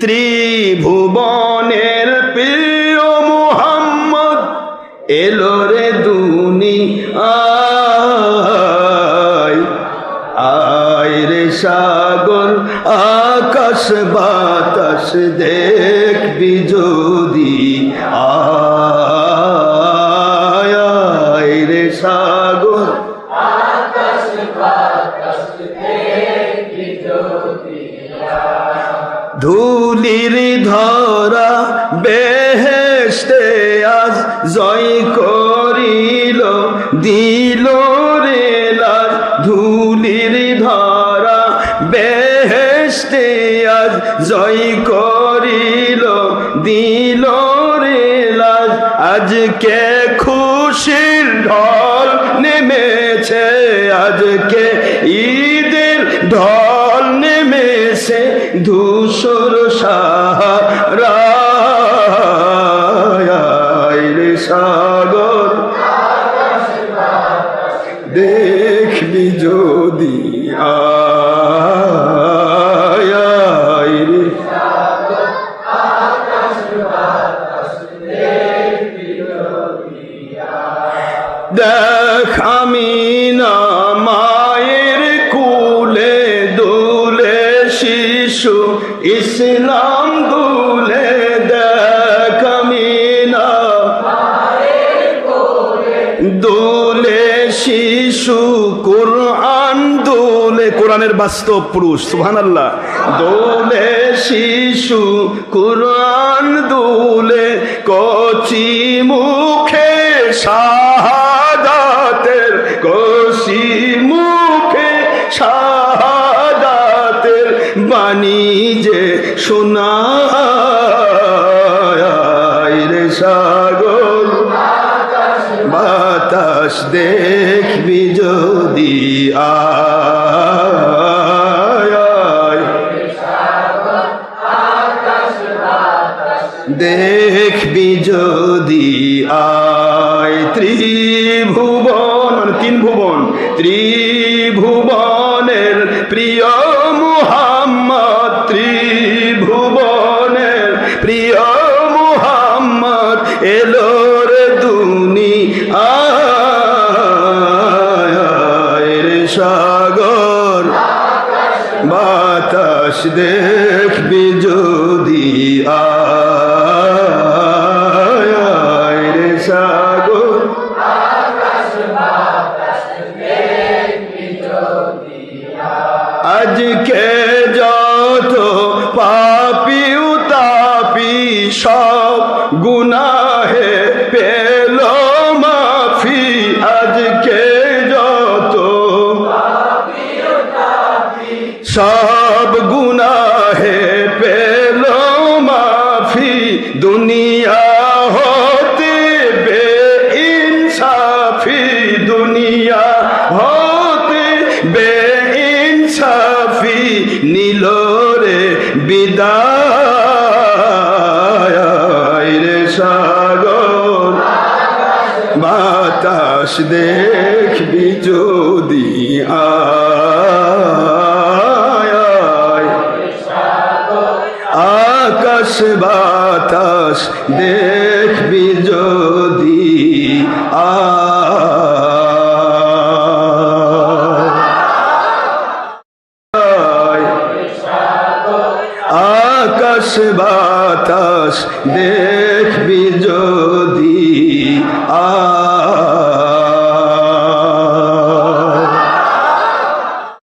ত্রিভুবনের প্রিয় মুহাম্মদ এলো রে দুনিয়ায়। আয় রে সাগর আকাশ বাতাস দেখবি যদি, আয় আয় রে সাগর আকাশ বাতাস দেখবি যদি। ধুলির ধরা বেহেশতে আজ জয় করিল দিল রে লাজ। ধুলির ধরা বেহেশতে আজ জয় করিল দিল রে লাজ। আজকে খুশির ঢল নেমেছে, আজকে ঈদের ঢল নেমেছে ধূসর সাহারায় রে সাগর দেখবি যদি, আয় আয় রে দেখ আমিনা মায়ের কুলে দুলে শিশু ইসলাম দুলে। দেখ আমিনা দুলে শিশু কুরআন দুলে, কোরআনের বাস্তব পুরুষ সুবহানাল্লাহ। দুলে শিশু কুরআন দুলে, কচি মুখে শাহাদাতের, কচি মুখে শাহাদাতের বাণী যে শোনায় রে সাগর বাতাস দেখবি যদি, আয় আয় দেখবি যদি, আয়। ত্রিভুবন মানে তিন ভুবন, ত্রিভুবনের প্রিয় মুহাম্মদ, ত্রিভুবনের প্রিয় মুহাম্মদ এলো রে দুনিয়ায় রে সাগর বাতাস দেখবি যদি, আয় আয় রে সাগর আজকে যত পাপি উতাপি সব গুনাহে পেল মাফি। আজকে যত সব গুনাহে পেল মাফি, দুনিয়া হতে বেইনসাফি, দুনিয়া হতে বেইনসাফি নিল রে বিদায় রে সাগর বাতাস দেখবি যদি, আয় আয় আকাশ বাতাস দেখবি যদি, আয় আকাশ বাতাস দেখবি যদি, আয়।